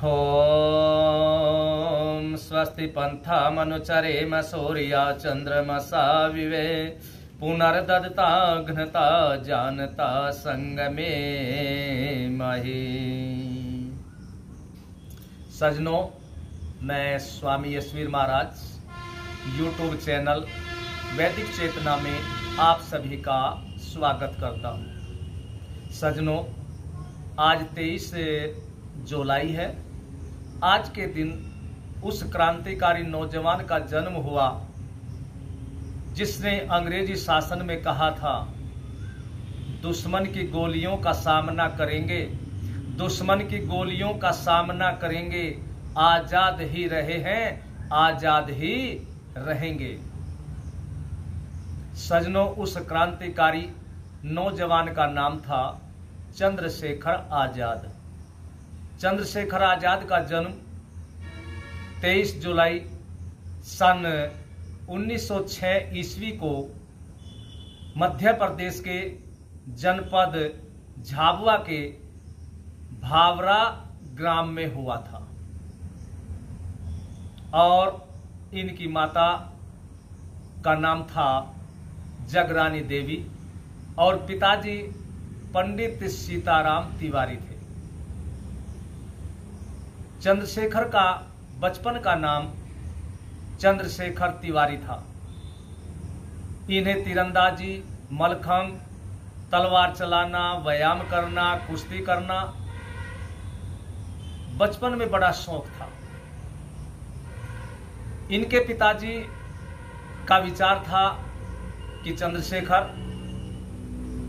ओम स्वस्ति पंथामनुचरेम सूर्या चंद्रमसा विवे पुनर्दत्ता घ्नता जानता संगमे मही। सजनों, मैं स्वामी यशवीर महाराज यूट्यूब चैनल वैदिक चेतना में आप सभी का स्वागत करता हूँ। सजनों, आज 23 जुलाई है। आज के दिन उस क्रांतिकारी नौजवान का जन्म हुआ जिसने अंग्रेजी शासन में कहा था, दुश्मन की गोलियों का सामना करेंगे, दुश्मन की गोलियों का सामना करेंगे, आजाद ही रहे हैं, आजाद ही रहेंगे। सजनों, उस क्रांतिकारी नौजवान का नाम था चंद्रशेखर आजाद। चंद्रशेखर आजाद का जन्म 23 जुलाई सन 1906 ईस्वी को मध्य प्रदेश के जनपद झाबुआ के भावरा ग्राम में हुआ था और इनकी माता का नाम था जगरानी देवी और पिताजी पंडित सीताराम तिवारी थे। चंद्रशेखर का बचपन का नाम चंद्रशेखर तिवारी था। इन्हें तीरंदाजी, मलखंभ, तलवार चलाना, व्यायाम करना, कुश्ती करना बचपन में बड़ा शौक था। इनके पिताजी का विचार था कि चंद्रशेखर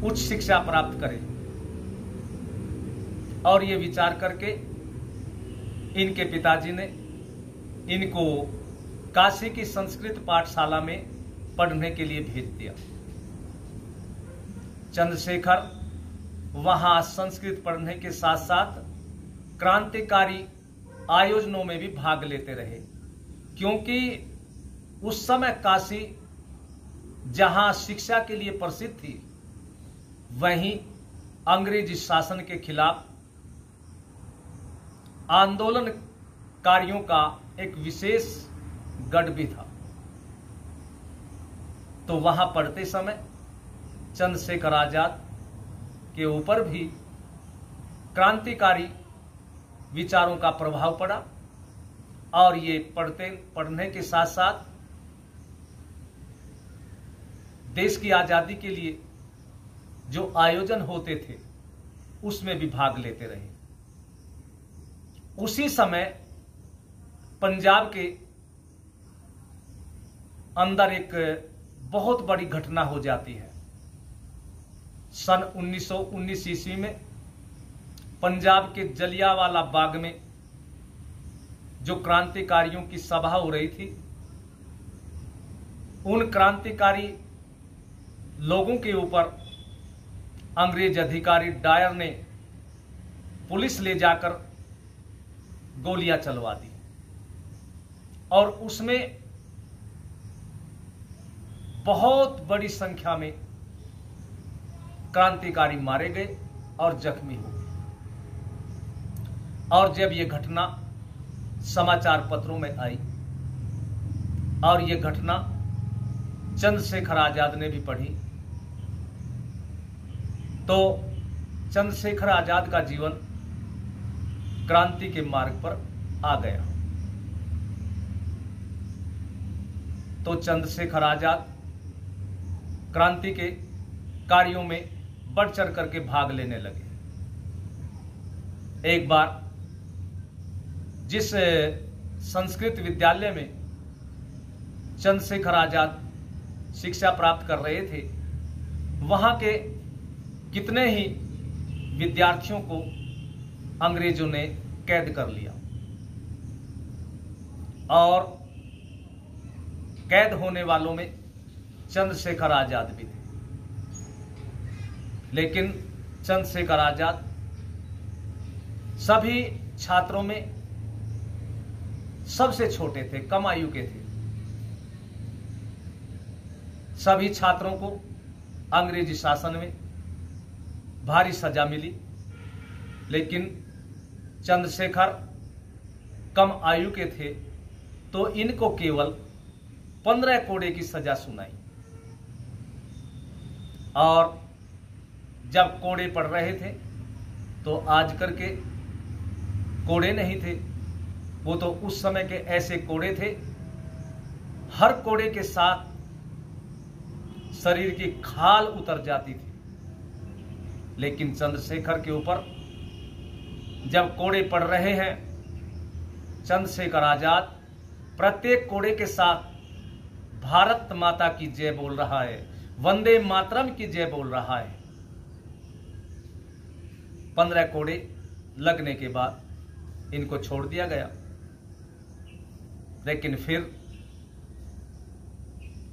उच्च शिक्षा प्राप्त करे और ये विचार करके इनके पिताजी ने इनको काशी की संस्कृत पाठशाला में पढ़ने के लिए भेज दिया। चंद्रशेखर वहां संस्कृत पढ़ने के साथ साथ क्रांतिकारी आयोजनों में भी भाग लेते रहे, क्योंकि उस समय काशी जहां शिक्षा के लिए प्रसिद्ध थी, वहीं अंग्रेजी शासन के खिलाफ आंदोलनकारियों का एक विशेष गढ़ भी था। तो वहां पढ़ते समय चंद्रशेखर आजाद के ऊपर भी क्रांतिकारी विचारों का प्रभाव पड़ा और ये पढ़ने के साथ साथ देश की आजादी के लिए जो आयोजन होते थे उसमें भी भाग लेते रहे। उसी समय पंजाब के अंदर एक बहुत बड़ी घटना हो जाती है। सन 1919 ईस्वी में पंजाब के जलियांवाला बाग में जो क्रांतिकारियों की सभा हो रही थी, उन क्रांतिकारी लोगों के ऊपर अंग्रेज अधिकारी डायर ने पुलिस ले जाकर गोलियां चलवा दी और उसमें बहुत बड़ी संख्या में क्रांतिकारी मारे गए और जख्मी हो गए। और जब यह घटना समाचार पत्रों में आई और यह घटना चंद्रशेखर आजाद ने भी पढ़ी, तो चंद्रशेखर आजाद का जीवन क्रांति के मार्ग पर आ गया। तो चंद्रशेखर आजाद क्रांति के कार्यों में बढ़ चढ़ करके भाग लेने लगे। एक बार जिस संस्कृत विद्यालय में चंद्रशेखर आजाद शिक्षा प्राप्त कर रहे थे, वहां के कितने ही विद्यार्थियों को अंग्रेजों ने कैद कर लिया और कैद होने वालों में चंद्रशेखर आजाद भी थे। लेकिन चंद्रशेखर आजाद सभी छात्रों में सबसे छोटे थे, कम आयु के थे। सभी छात्रों को अंग्रेजी शासन में भारी सजा मिली, लेकिन चंद्रशेखर कम आयु के थे तो इनको केवल 15 कोड़े की सजा सुनाई। और जब कोड़े पड़ रहे थे तो आज करके कोड़े नहीं थे, वो तो उस समय के ऐसे कोड़े थे, हर कोड़े के साथ शरीर की खाल उतर जाती थी। लेकिन चंद्रशेखर के ऊपर जब कोड़े पड़ रहे हैं, चंद्रशेखर आजाद प्रत्येक कोड़े के साथ भारत माता की जय बोल रहा है, वंदे मातरम की जय बोल रहा है। 15 कोड़े लगने के बाद इनको छोड़ दिया गया। लेकिन फिर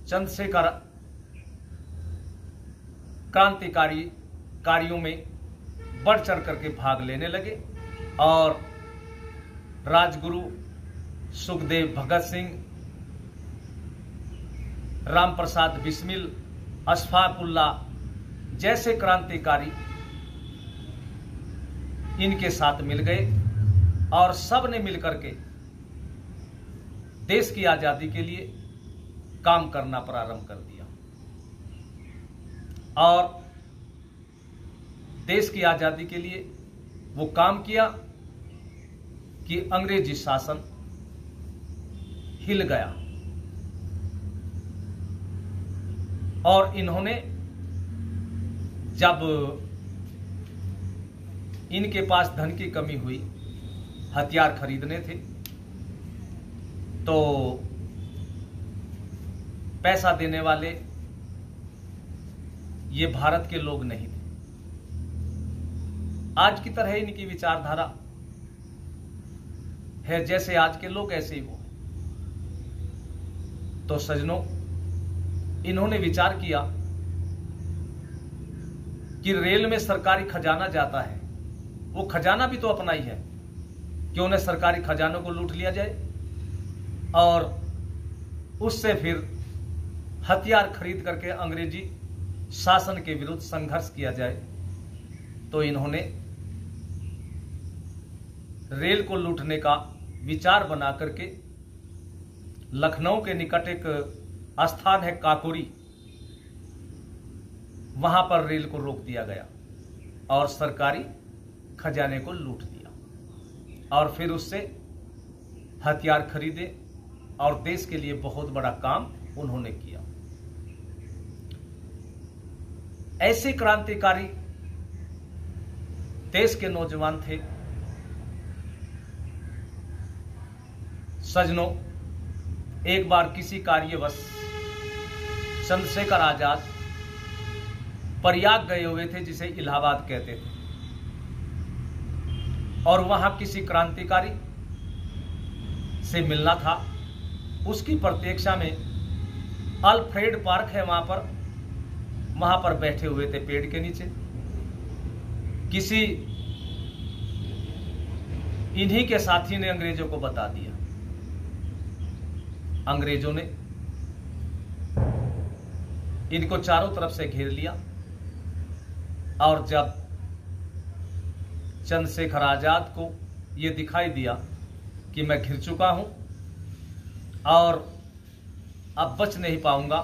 चंद्रशेखर क्रांतिकारी कार्यों में बढ़ चढ़ करके भाग लेने लगे और राजगुरु सुखदेव, भगत सिंह, राम प्रसाद बिस्मिल, अशफाक उल्लाह जैसे क्रांतिकारी इनके साथ मिल गए और सब ने मिलकर के देश की आजादी के लिए काम करना प्रारंभ कर दिया। और देश की आजादी के लिए वो काम किया कि अंग्रेजी शासन हिल गया। और इन्होंने जब इनके पास धन की कमी हुई, हथियार खरीदने थे, तो पैसा देने वाले ये भारत के लोग नहीं थे। आज की तरह इनकी विचारधारा है, जैसे आज के लोग ऐसे ही वो। तो सज्जनों, इन्होंने विचार किया कि रेल में सरकारी खजाना जाता है, वो खजाना भी तो अपना ही है, क्यों न सरकारी खजानों को लूट लिया जाए और उससे फिर हथियार खरीद करके अंग्रेजी शासन के विरुद्ध संघर्ष किया जाए। तो इन्होंने रेल को लूटने का विचार बना करके लखनऊ के निकट एक स्थान है काकोरी, वहां पर रेल को रोक दिया गया और सरकारी खजाने को लूट दिया और फिर उससे हथियार खरीदे और देश के लिए बहुत बड़ा काम उन्होंने किया। ऐसे क्रांतिकारी देश के नौजवान थे। सज्जनों, एक बार किसी कार्यवश चंद्रशेखर आजाद प्रयाग गए हुए थे, जिसे इलाहाबाद कहते थे, और वहां किसी क्रांतिकारी से मिलना था। उसकी प्रतीक्षा में अल्फ्रेड पार्क है, वहां पर बैठे हुए थे पेड़ के नीचे। किसी इन्हीं के साथी ने अंग्रेजों को बता दिया। अंग्रेजों ने इनको चारों तरफ से घेर लिया और जब चंद्रशेखर आजाद को यह दिखाई दिया कि मैं घिर चुका हूं और अब बच नहीं पाऊंगा,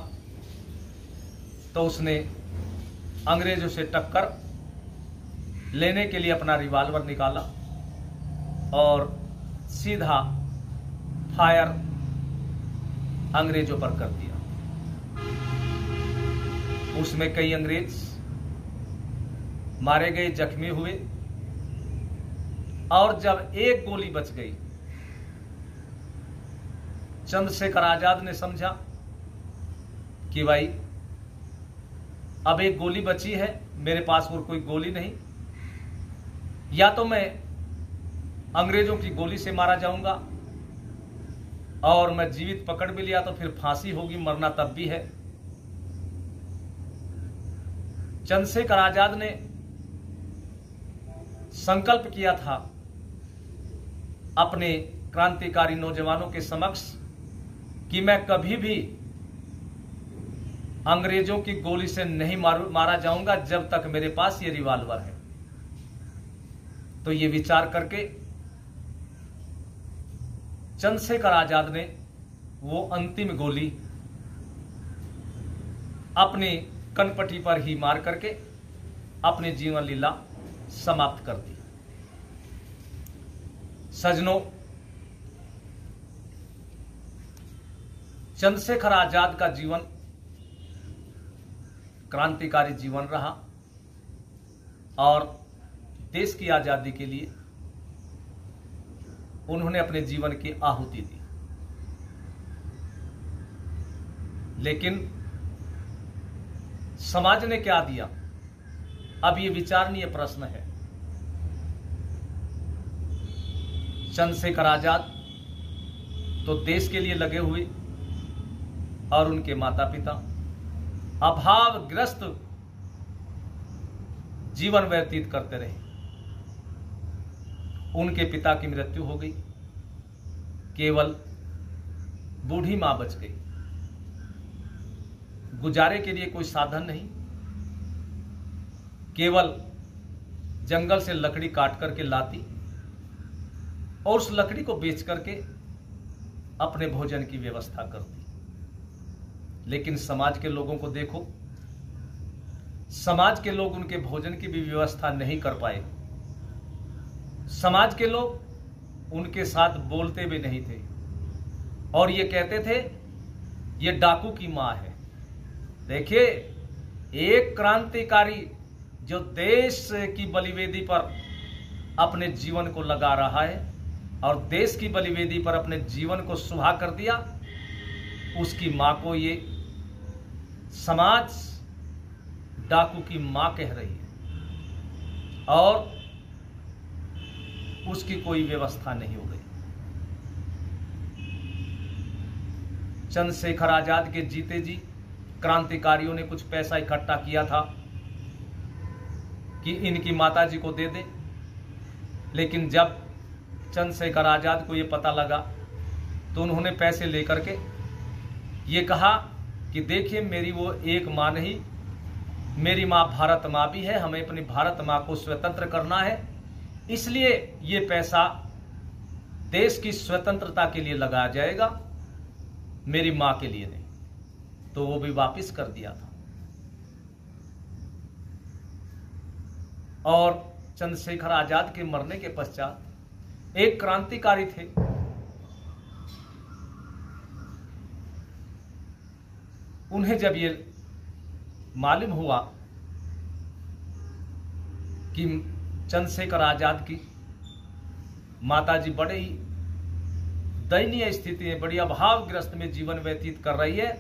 तो उसने अंग्रेजों से टक्कर लेने के लिए अपना रिवॉल्वर निकाला और सीधा फायर अंग्रेजों पर कर दिया। उसमें कई अंग्रेज मारे गए, जख्मी हुए, और जब एक गोली बच गई, चंद्रशेखर आजाद ने समझा कि भाई अब एक गोली बची है, मेरे पास और कोई गोली नहीं, या तो मैं अंग्रेजों की गोली से मारा जाऊंगा और मैं जीवित पकड़ भी लिया तो फिर फांसी होगी, मरना तब भी है। चंद्रशेखर आजाद ने संकल्प किया था अपने क्रांतिकारी नौजवानों के समक्ष कि मैं कभी भी अंग्रेजों की गोली से नहीं मारा जाऊंगा जब तक मेरे पास ये रिवॉल्वर है। तो ये विचार करके चंद्रशेखर आजाद ने वो अंतिम गोली अपनी कनपटी पर ही मार करके अपनी जीवन लीला समाप्त कर दी। सज्जनों, चंद्रशेखर आजाद का जीवन क्रांतिकारी जीवन रहा और देश की आजादी के लिए उन्होंने अपने जीवन की आहुति दी। लेकिन समाज ने क्या दिया, अब यह विचारणीय प्रश्न है। चंद्रशेखर आजाद तो देश के लिए लगे हुए और उनके माता पिता अभावग्रस्त जीवन व्यतीत करते रहे। उनके पिता की मृत्यु हो गई, केवल बूढ़ी मां बच गई। गुजारे के लिए कोई साधन नहीं, केवल जंगल से लकड़ी काट करके लाती और उस लकड़ी को बेच करके अपने भोजन की व्यवस्था करती। लेकिन समाज के लोगों को देखो, समाज के लोग उनके भोजन की भी व्यवस्था नहीं कर पाए। समाज के लोग उनके साथ बोलते भी नहीं थे और ये कहते थे ये डाकू की मां है। देखिए, एक क्रांतिकारी जो देश की बलिवेदी पर अपने जीवन को लगा रहा है और देश की बलिवेदी पर अपने जीवन को सुहा कर दिया, उसकी मां को ये समाज डाकू की मां कह रही है और उसकी कोई व्यवस्था नहीं हो गई। चंद्रशेखर आजाद के जीते जी क्रांतिकारियों ने कुछ पैसा इकट्ठा किया था कि इनकी माताजी को दे दे। लेकिन जब चंद्रशेखर आजाद को यह पता लगा तो उन्होंने पैसे लेकर के ये कहा कि देखिए, मेरी वो एक मां नहीं, मेरी मां भारत मां भी है, हमें अपनी भारत मां को स्वतंत्र करना है, इसलिए ये पैसा देश की स्वतंत्रता के लिए लगाया जाएगा, मेरी मां के लिए नहीं। तो वो भी वापस कर दिया था। और चंद्रशेखर आजाद के मरने के पश्चात एक क्रांतिकारी थे, उन्हें जब ये मालूम हुआ कि चंद्रशेखर आजाद की माताजी बड़े ही दयनीय स्थिति में, बड़ी अभावग्रस्त में जीवन व्यतीत कर रही है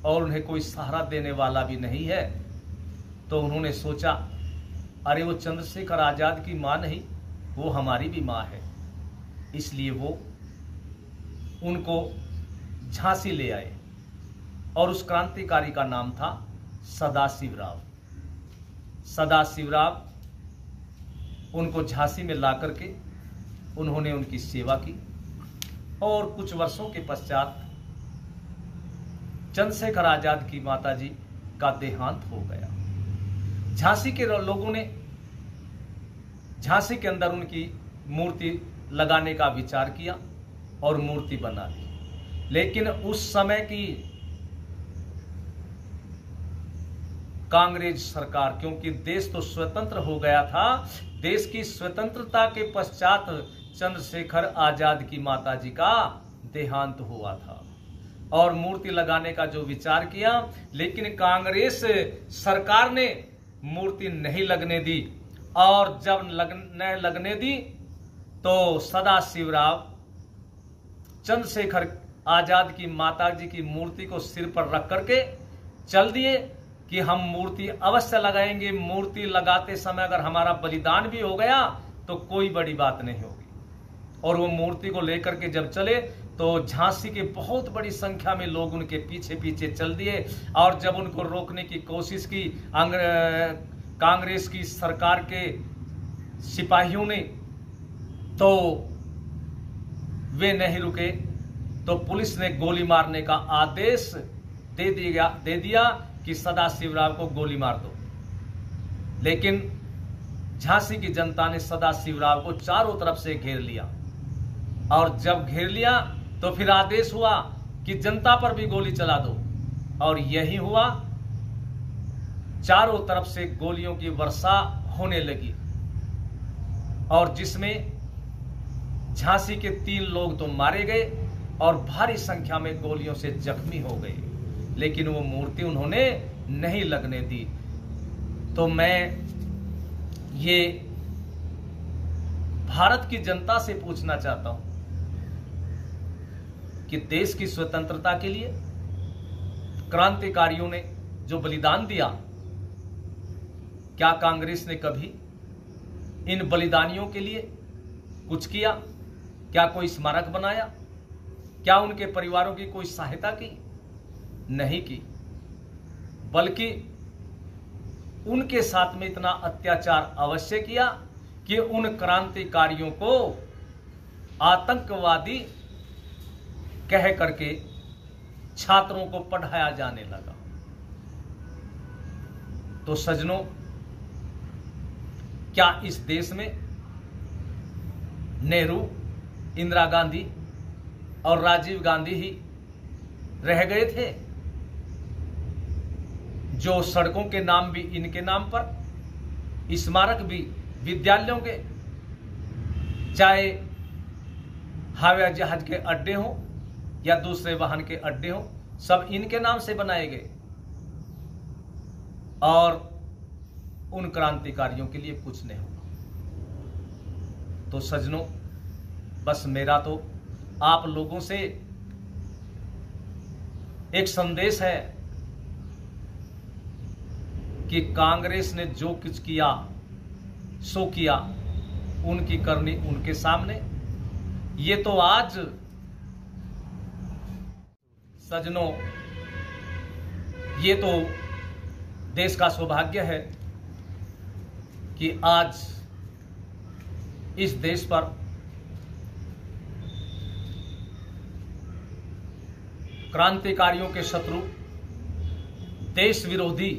और उन्हें कोई सहारा देने वाला भी नहीं है, तो उन्होंने सोचा, अरे वो चंद्रशेखर आजाद की मां नहीं, वो हमारी भी मां है। इसलिए वो उनको झांसी ले आए और उस क्रांतिकारी का नाम था सदाशिवराव। सदाशिवराव उनको झांसी में ला करके उन्होंने उनकी सेवा की और कुछ वर्षों के पश्चात चंद्रशेखर आजाद की माताजी का देहांत हो गया। झांसी के लोगों ने झांसी के अंदर उनकी मूर्ति लगाने का विचार किया और मूर्ति बना ली। लेकिन उस समय की कांग्रेस सरकार, क्योंकि देश तो स्वतंत्र हो गया था, देश की स्वतंत्रता के पश्चात चंद्रशेखर आजाद की माताजी का देहांत हुआ था और मूर्ति लगाने का जो विचार किया, लेकिन कांग्रेस सरकार ने मूर्ति नहीं लगने दी और जब न लगने दी तो सदाशिवराव चंद्रशेखर आजाद की माताजी की मूर्ति को सिर पर रख करके चल दिए कि हम मूर्ति अवश्य लगाएंगे, मूर्ति लगाते समय अगर हमारा बलिदान भी हो गया तो कोई बड़ी बात नहीं होगी। और वो मूर्ति को लेकर के जब चले तो झांसी के बहुत बड़ी संख्या में लोग उनके पीछे पीछे चल दिए और जब उनको रोकने की कोशिश की कांग्रेस की सरकार के सिपाहियों ने, तो वे नहीं रुके, तो पुलिस ने गोली मारने का आदेश दे दिया कि सदाशिवराव को गोली मार दो। लेकिन झांसी की जनता ने सदाशिवराव को चारों तरफ से घेर लिया और जब घेर लिया तो फिर आदेश हुआ कि जनता पर भी गोली चला दो, और यही हुआ। चारों तरफ से गोलियों की वर्षा होने लगी, और जिसमें झांसी के 3 लोग तो मारे गए और भारी संख्या में गोलियों से जख्मी हो गए, लेकिन वो मूर्ति उन्होंने नहीं लगने दी। तो मैं ये भारत की जनता से पूछना चाहता हूं कि देश की स्वतंत्रता के लिए क्रांतिकारियों ने जो बलिदान दिया, क्या कांग्रेस ने कभी इन बलिदानियों के लिए कुछ किया? क्या कोई स्मारक बनाया? क्या उनके परिवारों की कोई सहायता की? नहीं की, बल्कि उनके साथ में इतना अत्याचार अवश्य किया कि उन क्रांतिकारियों को आतंकवादी कह करके छात्रों को पढ़ाया जाने लगा। तो सज्जनों, क्या इस देश में नेहरू, इंदिरा गांधी और राजीव गांधी ही रह गए थे, जो सड़कों के नाम भी इनके नाम पर, स्मारक भी विद्यालयों के, चाहे हवाई जहाज के अड्डे हों या दूसरे वाहन के अड्डे हों, सब इनके नाम से बनाए गए, और उन क्रांतिकारियों के लिए कुछ नहीं हुआ। तो सज्जनों, बस मेरा तो आप लोगों से एक संदेश है कि कांग्रेस ने जो कुछ किया सो किया, उनकी करनी उनके सामने। ये तो आज सज्जनों, ये तो देश का सौभाग्य है कि आज इस देश पर क्रांतिकारियों के शत्रु, देश विरोधी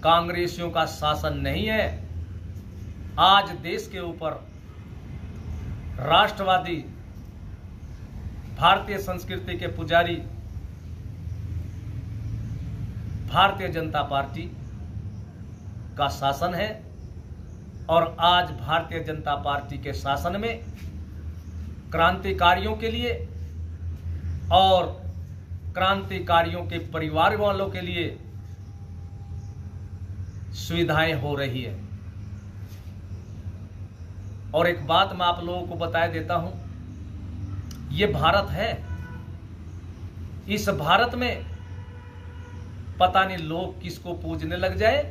कांग्रेसियों का शासन नहीं है। आज देश के ऊपर राष्ट्रवादी भारतीय संस्कृति के पुजारी भारतीय जनता पार्टी का शासन है, और आज भारतीय जनता पार्टी के शासन में क्रांतिकारियों के लिए और क्रांतिकारियों के परिवार वालों के लिए सुविधाएं हो रही है। और एक बात मैं आप लोगों को बता देता हूं, ये भारत है। इस भारत में पता नहीं लोग किसको पूजने लग जाए,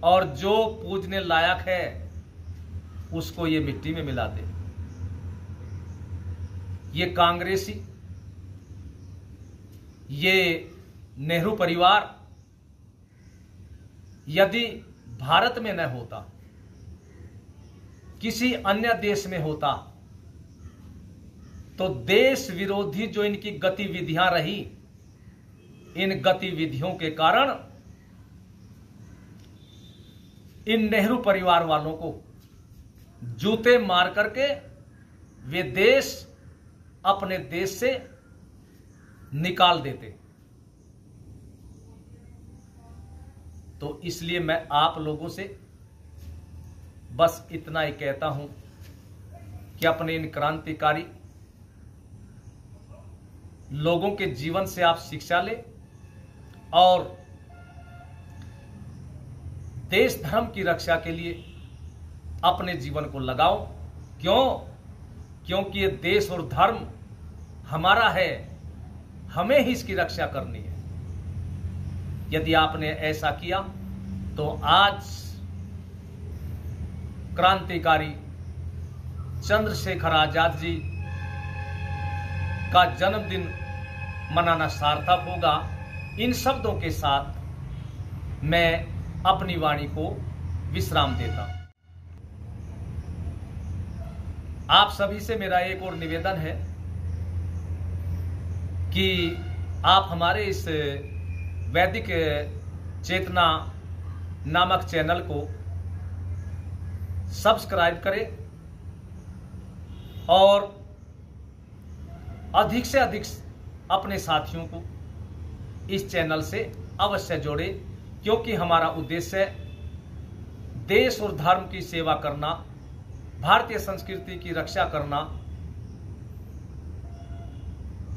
और जो पूजने लायक है उसको ये मिट्टी में मिला दे। ये कांग्रेसी, ये नेहरू परिवार यदि भारत में न होता, किसी अन्य देश में होता, तो देश विरोधी जो इनकी गतिविधियां रही, इन गतिविधियों के कारण इन नेहरू परिवार वालों को जूते मार करके वे देश अपने देश से निकाल देते। तो इसलिए मैं आप लोगों से बस इतना ही कहता हूं कि अपने इन क्रांतिकारी लोगों के जीवन से आप शिक्षा लें और देश धर्म की रक्षा के लिए अपने जीवन को लगाओ। क्योंकि ये देश और धर्म हमारा है, हमें ही इसकी रक्षा करनी है। यदि आपने ऐसा किया तो आज क्रांतिकारी चंद्रशेखर आजाद जी का जन्मदिन मनाना सार्थक होगा। इन शब्दों के साथ मैं अपनी वाणी को विश्राम देता हूं। आप सभी से मेरा एक और निवेदन है कि आप हमारे इस वैदिक चेतना नामक चैनल को सब्सक्राइब करें और अधिक से अधिक अपने साथियों को इस चैनल से अवश्य जोड़े, क्योंकि हमारा उद्देश्य देश और धर्म की सेवा करना, भारतीय संस्कृति की रक्षा करना,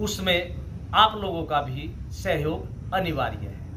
उसमें आप लोगों का भी सहयोग अनिवार्य है।